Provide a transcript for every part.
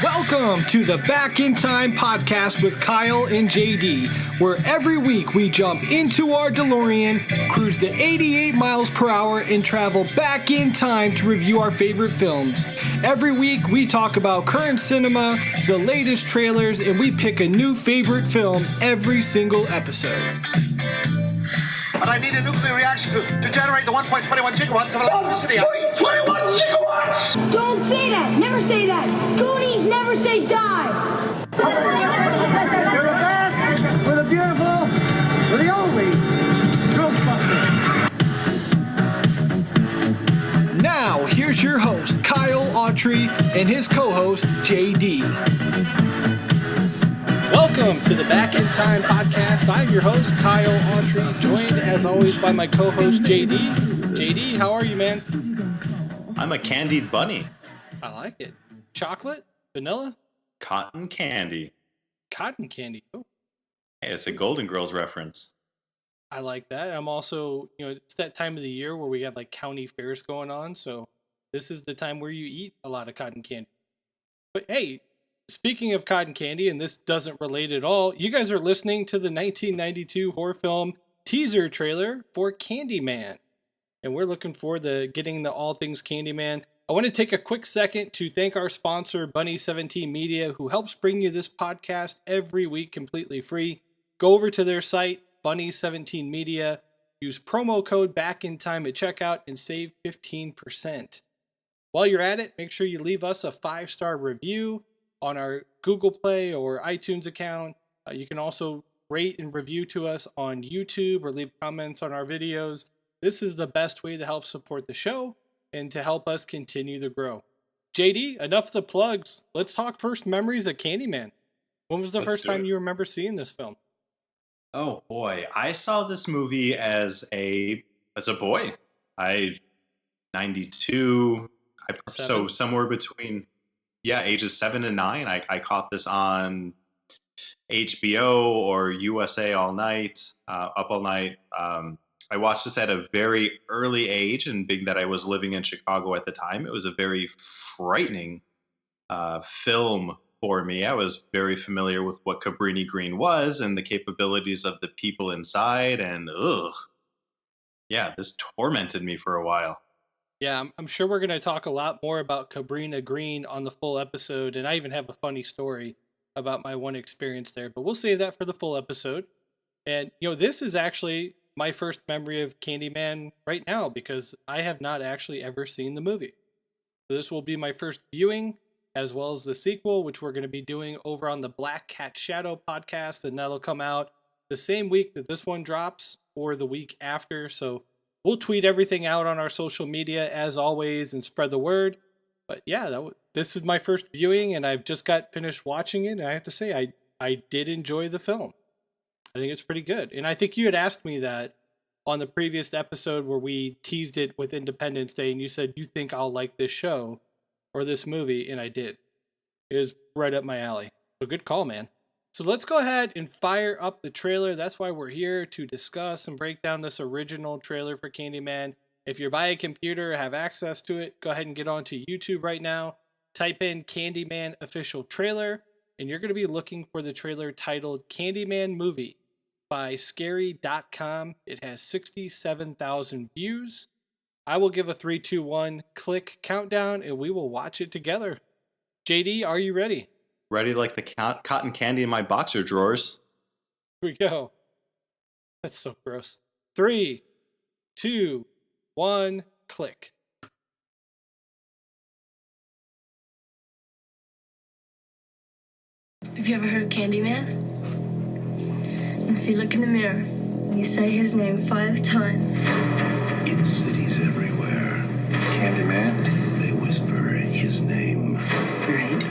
Welcome to the Back in Time podcast with Kyle and JD, where every week we jump into our DeLorean, cruise to 88 miles per hour, and travel back in time to review our favorite films. Every week we talk about current cinema, the latest trailers, and we pick a new favorite film every single episode. But I need a nuclear reaction to generate the 1.21 gigawatts of electricity. 1.21 gigawatts! Don't say that! Never say that! Goonies never say die! We're the best, we're the beautiful, we're the only Ghostbusters. Now, here's your host, Kyle Autry, and his co-host, JD. Welcome to the Back in Time podcast. I'm your host, Kyle Autry, joined as always by my co-host, JD. JD, how are you, man? I'm a candied bunny. I like it. Chocolate? Vanilla? Cotton candy. Cotton candy. Oh, Hey, it's a Golden Girls reference. I like that. I'm also, it's that time of the year where we have like county fairs going on. So this is the time where you eat a lot of cotton candy. But hey, speaking of cotton candy, and this doesn't relate at all, you guys are listening to the 1992 horror film teaser trailer for Candyman. And we're looking forward to getting the all things Candyman. I want to take a quick second to thank our sponsor, Bunny17 Media, who helps bring you this podcast every week completely free. Go over to their site, Bunny17 Media, use promo code BACKINTIME at checkout and save 15%. While you're at it, make sure you leave us a 5-star review on our Google Play or iTunes account. You can also rate and review to us on YouTube or leave comments on our videos. This is the best way to help support the show and to help us continue to grow. JD, enough of the plugs. Let's talk first memories of Candyman. When was the first time you remember seeing this film? Oh boy, I saw this movie as a boy. 92. So somewhere between ages 7 and 9. I caught this on HBO or USA All Night, Up All Night. I watched this at a very early age, and being that I was living in Chicago at the time, it was a very frightening film for me. I was very familiar with what Cabrini Green was and the capabilities of the people inside, and this tormented me for a while. Yeah, I'm sure we're going to talk a lot more about Cabrini Green on the full episode, and I even have a funny story about my one experience there, but we'll save that for the full episode. And, this is actually my first memory of Candyman right now, because I have not actually ever seen the movie. So this will be my first viewing, as well as the sequel, which we're going to be doing over on the Black Cat Shadow podcast, and that'll come out the same week that this one drops, or the week after. So we'll tweet everything out on our social media as always and spread the word. But yeah, this is my first viewing, and I've just got finished watching it, and I have to say I did enjoy the film. I think it's pretty good. And I think you had asked me that on the previous episode where we teased it with Independence Day, and you said, you think I'll like this show or this movie? And I did. It was right up my alley. So good call, man. So let's go ahead and fire up the trailer. That's why we're here, to discuss and break down this original trailer for Candyman. If you're by a computer or have access to it, go ahead and get onto YouTube right now. Type in Candyman official trailer, and you're going to be looking for the trailer titled Candyman Movie by Scary.com. It has 67,000 views. I will give a 3, 2, 1 click countdown, and we will watch it together. JD, are you ready? Ready like the cotton candy in my boxer drawers. Here we go. That's so gross. 3, 2, 1, click. Have you ever heard of Candyman? If you look in the mirror and you say his name 5 times. In cities everywhere, Candyman. they whisper his name. Right.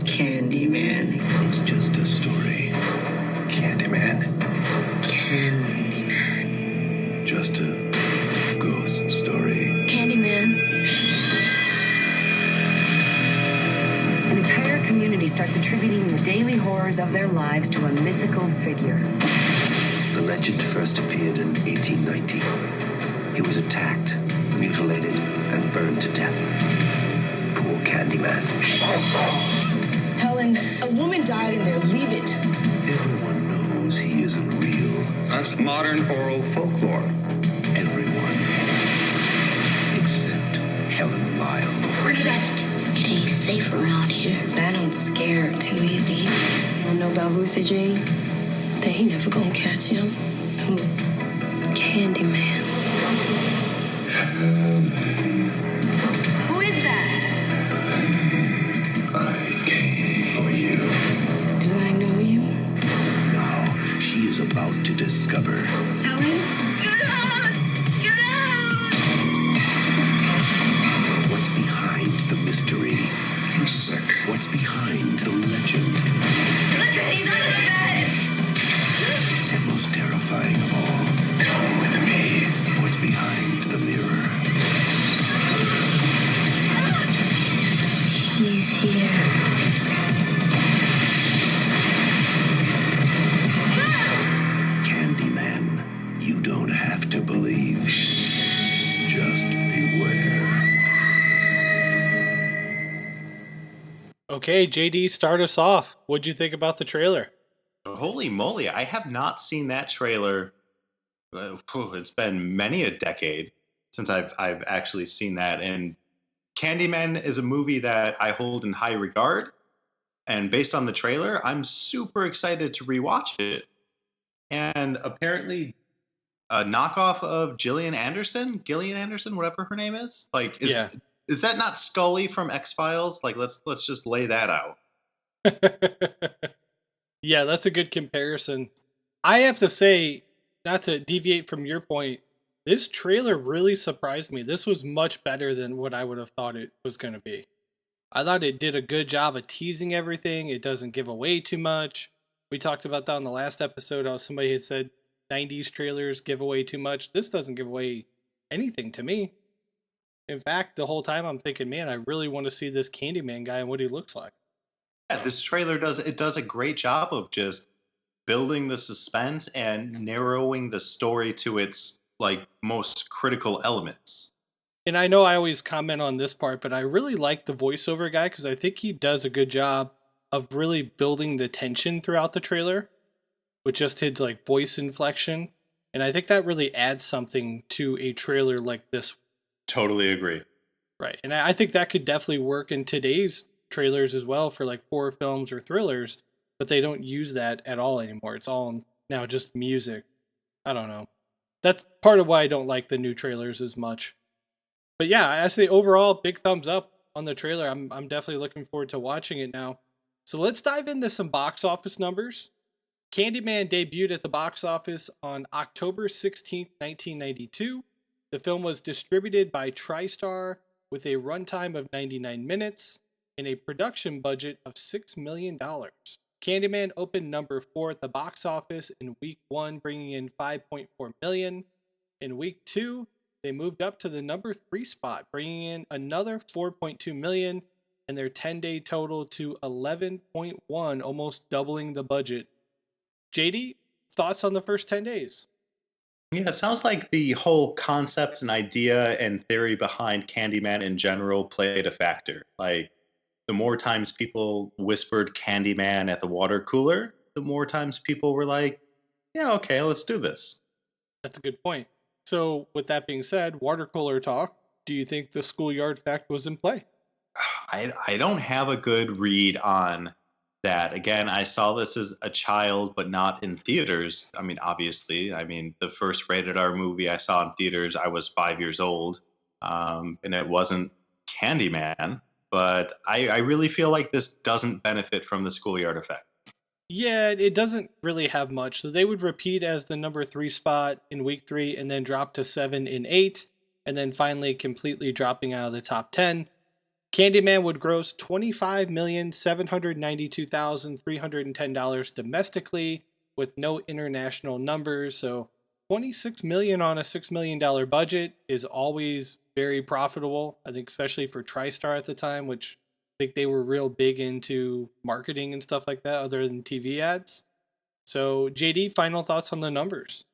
Candyman. It's just a story. Candyman. Candyman. Just a ghost story. Candyman. An entire community starts attributing the daily horrors of their lives to a mythical figure. The legend first appeared in 1890. He was attacked, mutilated, and burned to death. Poor Candyman. Helen, a woman died in there. Leave it. Everyone knows he isn't real. That's modern oral folklore. Everyone. Except Helen Lyle. It ain't safe around here. I don't scare too easy. You don't know about Ruthie Jean? They ain't never gonna catch him. Who? Candyman. Who is that? I came for you. Do I know you? Now she is about to discover Helen? Get out! Get out! what's behind the mystery. I'm sick. What's behind the legend. Listen, he's under the bed. And most terrifying of all, Come with me. what's behind the mirror. He's here. Candyman, you don't have to believe. Just beware. Okay, JD, start us off. What'd you think about the trailer? Holy moly, I have not seen that trailer. It's been many a decade since I've actually seen that. And Candyman is a movie that I hold in high regard. And based on the trailer, I'm super excited to rewatch it. And apparently, a knockoff of Gillian Anderson, whatever her name is. Like, Yeah. is that not Scully from X-Files? Like, let's just lay that out. Yeah, that's a good comparison. I have to say, not to deviate from your point, this trailer really surprised me. This was much better than what I would have thought it was going to be. I thought it did a good job of teasing everything. It doesn't give away too much. We talked about that on the last episode. How somebody had said 90s trailers give away too much. This doesn't give away anything to me. In fact, the whole time I'm thinking, man, I really want to see this Candyman guy and what he looks like. Yeah, this trailer does a great job of just building the suspense and narrowing the story to its like most critical elements. And I know I always comment on this part, but I really like the voiceover guy because I think he does a good job of really building the tension throughout the trailer with just his like voice inflection. And I think that really adds something to a trailer like this. Totally agree. Right. And I think that could definitely work in today's trailers as well for like horror films or thrillers, but they don't use that at all anymore. It's all now just music. I don't know. That's part of why I don't like the new trailers as much. But yeah, I say overall, big thumbs up on the trailer. I'm definitely looking forward to watching it now. So let's dive into some box office numbers. Candyman debuted at the box office on October 16th, 1992. The film was distributed by TriStar with a runtime of 99 minutes and a production budget of $6 million. Candyman opened number 4 at the box office in week 1, bringing in $5.4 million. In week 2, they moved up to the number 3 spot, bringing in another $4.2 million, and their 10-day total to 11.1, almost doubling the budget. JD, thoughts on the first 10 days? Yeah, it sounds like the whole concept and idea and theory behind Candyman in general played a factor. Like, the more times people whispered Candyman at the water cooler, the more times people were like, yeah, okay, let's do this. That's a good point. So, with that being said, water cooler talk, do you think the schoolyard fact was in play? I don't have a good read on that. Again, I saw this as a child, but not in theaters. I mean, obviously, the first rated R movie I saw in theaters, I was 5 years old, and it wasn't Candyman. But I really feel like this doesn't benefit from the schoolyard effect. Yeah, it doesn't really have much. So they would repeat as the number 3 spot in week 3 and then drop to 7 in 8, and then finally completely dropping out of the top 10. Candyman would gross $25,792,310 domestically with no international numbers. So $26 million on a $6 million budget is always very profitable. I think especially for TriStar at the time, which I think they were real big into marketing and stuff like that other than TV ads. So JD, final thoughts on the numbers?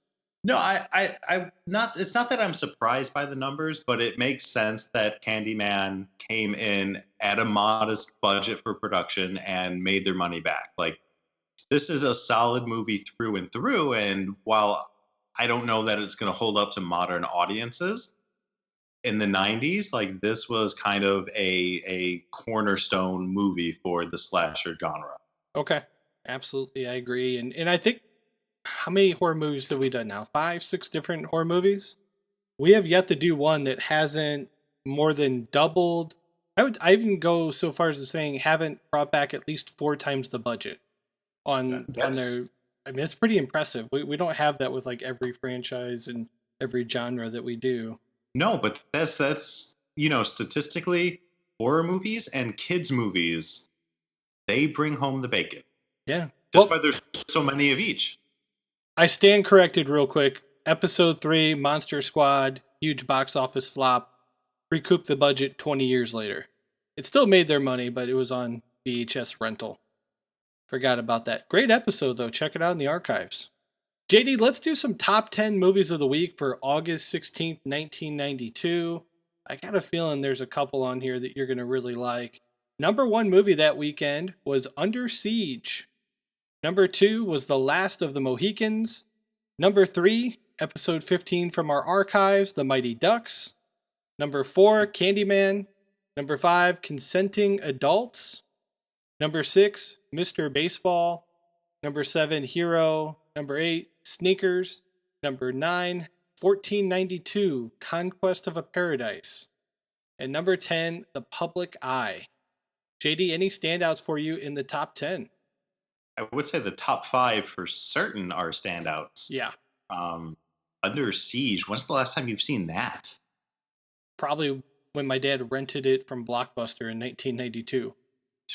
No, I not. It's not that I'm surprised by the numbers, but it makes sense that Candyman came in at a modest budget for production and made their money back. Like, this is a solid movie through and through. And while I don't know that it's going to hold up to modern audiences in the '90s, like, this was kind of a cornerstone movie for the slasher genre. Okay, absolutely, I agree. And I think, how many horror movies have we done now? 5, 6 different horror movies. We have yet to do one that hasn't more than doubled. I even go so far as to saying haven't brought back at least 4 times the budget on their. That's I mean, it's pretty impressive. We don't have that with like every franchise and every genre that we do. No, but that's statistically, horror movies and kids movies, they bring home the bacon. Yeah. That's Well, why there's so many of each. I stand corrected real quick. Episode 3, Monster Squad, huge box office flop, recouped the budget 20 years later. It still made their money, but it was on VHS rental. Forgot about that. Great episode, though. Check it out in the archives. JD, let's do some top 10 movies of the week for August 16th, 1992. I got a feeling there's a couple on here that you're going to really like. Number 1 movie that weekend was Under Siege. Number 2 was The Last of the Mohicans. Number 3, episode 15 from our archives, The Mighty Ducks. Number 4, Candyman. Number 5, Consenting Adults. Number 6, Mr. Baseball. Number 7, Hero. Number 8, Sneakers. Number 9, 1492, Conquest of a Paradise. And number 10, The Public Eye. JD, any standouts for you in the top 10? I would say the top 5 for certain are standouts. Yeah. Under Siege. When's the last time you've seen that? Probably when my dad rented it from Blockbuster in 1992.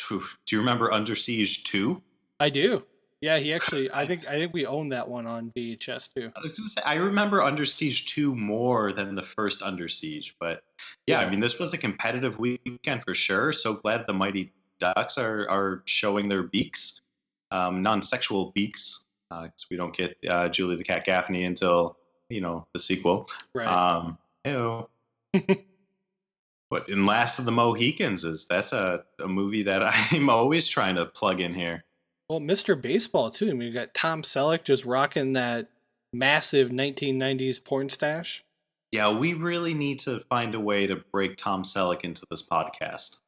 Do you remember Under Siege 2? I do. Yeah, he actually. I think we own that one on VHS too. I was gonna say, I remember Under Siege 2 more than the first Under Siege, but yeah, I mean, this was a competitive weekend for sure. So glad the Mighty Ducks are showing their beaks, non-sexual beaks, because we don't get Julie the Cat Gaffney until the sequel. Right. Ew. But in Last of the Mohicans that's a movie that I'm always trying to plug in here. Well, Mr. Baseball too. I mean, you got Tom Selleck just rocking that massive 1990s porn stash. Yeah, we really need to find a way to break Tom Selleck into this podcast.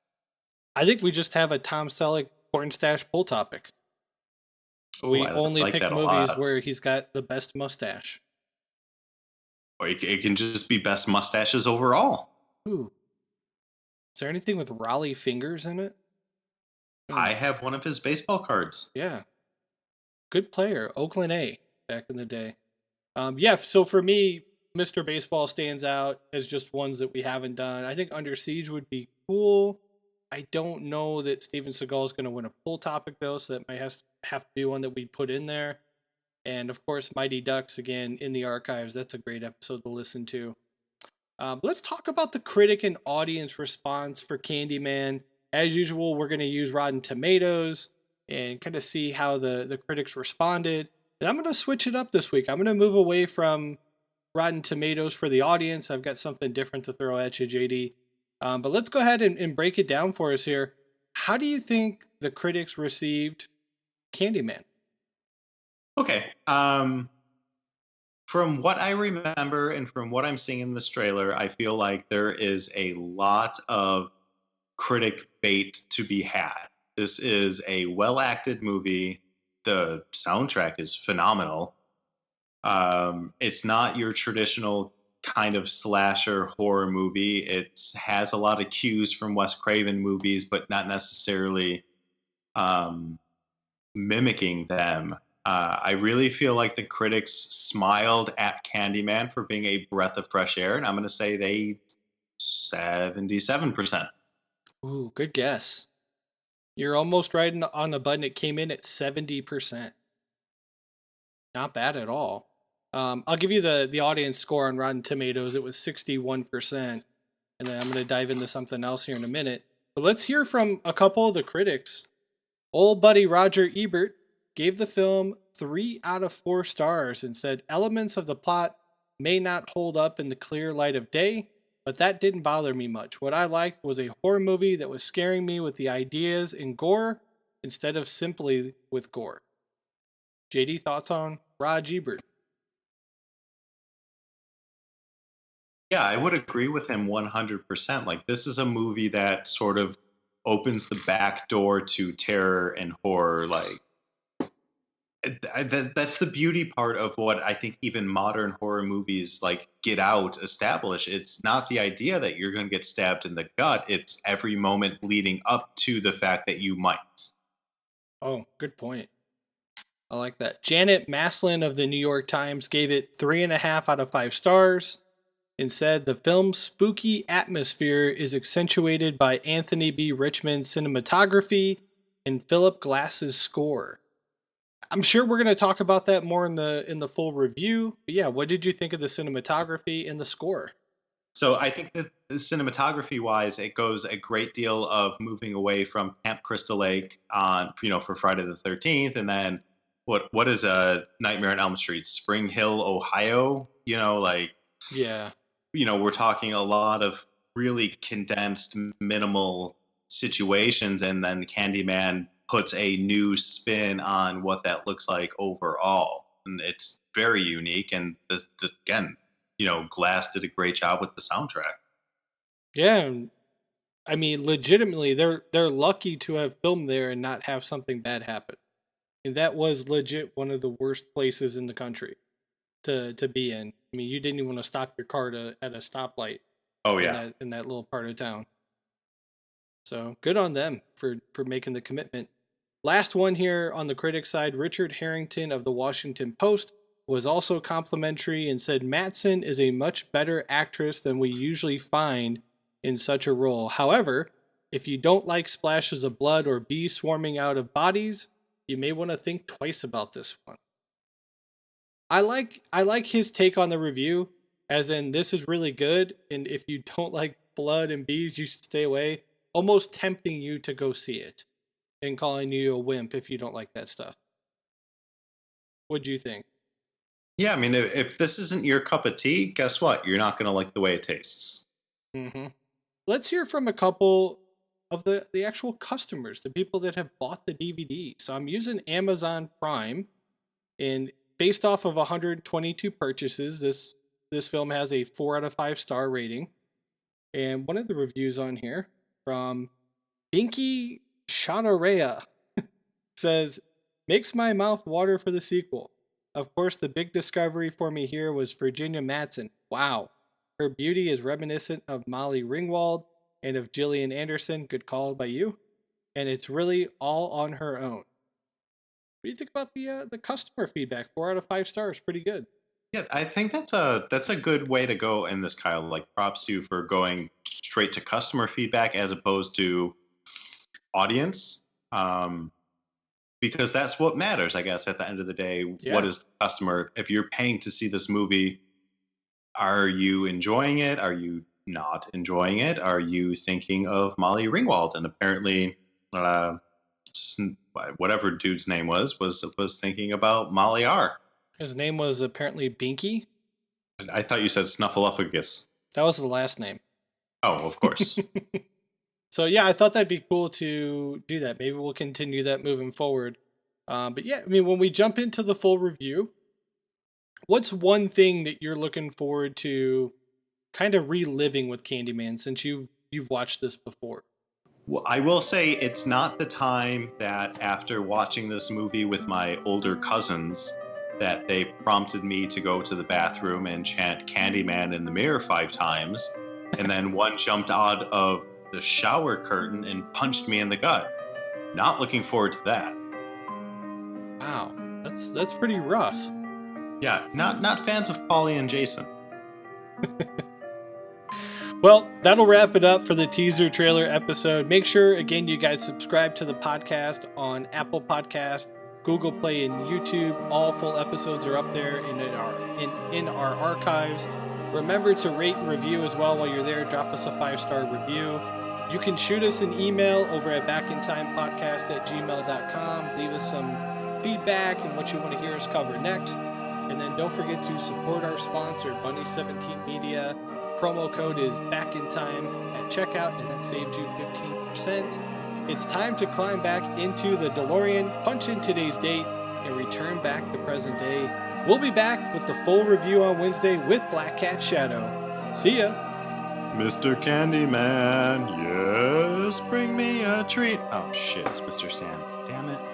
I think we just have a Tom Selleck porn stash pull topic. Ooh, We I only like pick that a movies lot. where he's got the best mustache. Or it can just be best mustaches overall. Ooh. Is there anything with Raleigh fingers in it? I have one of his baseball cards. Yeah. Good player. Oakland A back in the day. Yeah, so for me, Mr. Baseball stands out as just ones that we haven't done. I think Under Siege would be cool. I don't know that Steven Seagal is going to win a pull topic, though, so that might have to be one that we put in there. And, of course, Mighty Ducks, again, in the archives. That's a great episode to listen to. Let's talk about the critic and audience response for Candyman. As usual, we're going to use Rotten Tomatoes and kind of see how the critics responded. And I'm going to switch it up this week. I'm going to move away from Rotten Tomatoes for the audience. I've got something different to throw at you, JD. But let's go ahead and break it down for us here. How do you think the critics received Candyman? Okay. From what I remember and from what I'm seeing in this trailer, I feel like there is a lot of critic bait to be had. This is a well-acted movie. The soundtrack is phenomenal. It's not your traditional kind of slasher horror movie. It has a lot of cues from Wes Craven movies, but not necessarily mimicking them. I really feel like the critics smiled at Candyman for being a breath of fresh air, and I'm going to say they 77%. Ooh, good guess. You're almost right on the button. It came in at 70%. Not bad at all. I'll give you the audience score on Rotten Tomatoes. It was 61%. And then I'm going to dive into something else here in a minute. But let's hear from a couple of the critics. Old buddy Roger Ebert gave the film 3 out of 4 stars and said elements of the plot may not hold up in the clear light of day, but that didn't bother me much. What I liked was a horror movie that was scaring me with the ideas and gore instead of simply with gore. JD, thoughts on Raj Ebert? Yeah, I would agree with him 100%. Like, this is a movie that sort of opens the back door to terror and horror. Like, that's the beauty part of what I think even modern horror movies like Get Out establish. It's not the idea that you're going to get stabbed in the gut. It's every moment leading up to the fact that you might. Oh, good point. I like that. Janet Maslin of the New York Times gave it 3.5 out of 5 stars and said the film's spooky atmosphere is accentuated by Anthony B. Richmond's cinematography and Philip Glass's score. I'm sure we're going to talk about that more in the full review. But yeah, what did you think of the cinematography and the score? So I think that cinematography wise, it goes a great deal of moving away from Camp Crystal Lake on, for Friday the 13th. And then what is a Nightmare on Elm Street, Spring Hill, Ohio, Yeah. We're talking a lot of really condensed, minimal situations. And then Candyman puts a new spin on what that looks like overall. And it's very unique. And again, Glass did a great job with the soundtrack. Yeah. I mean, legitimately, they're lucky to have filmed there and not have something bad happen. And that was legit one of the worst places in the country to be in. I mean, you didn't even want to stop your car at a stoplight. Oh yeah, in that little part of town. So good on them for making the commitment. Last one here on the critic side, Richard Harrington of the Washington Post was also complimentary and said Madsen is a much better actress than we usually find in such a role. However, if you don't like splashes of blood or bees swarming out of bodies, you may want to think twice about this one. I like his take on the review, as in this is really good, and if you don't like blood and bees, you should stay away. Almost tempting you to go see it and calling you a wimp if you don't like that stuff. What'd you think? Yeah, I mean, if this isn't your cup of tea, guess what? You're not going to like the way it tastes. Mm-hmm. Let's hear from a couple of the actual customers, the people that have bought the DVD. So I'm using Amazon Prime, and based off of 122 purchases, this film has a 4 out of 5 star rating. And one of the reviews on here from Binky Shadarea says, makes my mouth water for the sequel. Of course, the big discovery for me here was Virginia Madsen. Wow. Her beauty is reminiscent of Molly Ringwald and of Gillian Anderson. Good call by you. And it's really all on her own. What do you think about the customer feedback? 4 out of 5 stars. Pretty good. Yeah, I think that's a good way to go in this, Kyle. Like, props to you for going straight to customer feedback as opposed to audience. Because that's what matters, I guess, at the end of the day. Yeah. What is the customer? If you're paying to see this movie, are you enjoying it? Are you not enjoying it? Are you thinking of Molly Ringwald? And apparently, whatever dude's name was thinking about Molly R. His name was apparently Binky. I thought you said Snuffleupagus. That was the last name. Oh, of course. So yeah, I thought that'd be cool to do that. Maybe we'll continue that moving forward. But yeah, I mean, when we jump into the full review, what's one thing that you're looking forward to kind of reliving with Candyman since you've watched this before? Well, I will say it's not the time that after watching this movie with my older cousins that they prompted me to go to the bathroom and chant Candyman in the mirror 5 times. And then one jumped out of the shower curtain and punched me in the gut. Not looking forward to that. Wow, that's pretty rough. Yeah, not fans of Polly and Jason. Well, that'll wrap it up for the teaser trailer episode. Make sure, again, you guys subscribe to the podcast on Apple Podcast, Google Play, and YouTube. All full episodes are up there in our archives. Remember to rate and review as well while you're there. Drop us a 5-star review. You can shoot us an email over at backintimepodcast@gmail.com. Leave us some feedback and what you want to hear us cover next. And then don't forget to support our sponsor, Bunny17 Media. Promo code is back in time at checkout, and that saves you 15%. It's time to climb back into the DeLorean, punch in today's date, and return back to present day. We'll be back with the full review on Wednesday with Black Cat Shadow. See ya! Mr. Candyman, yes, bring me a treat. Oh shit, it's Mr. Sam. Damn it.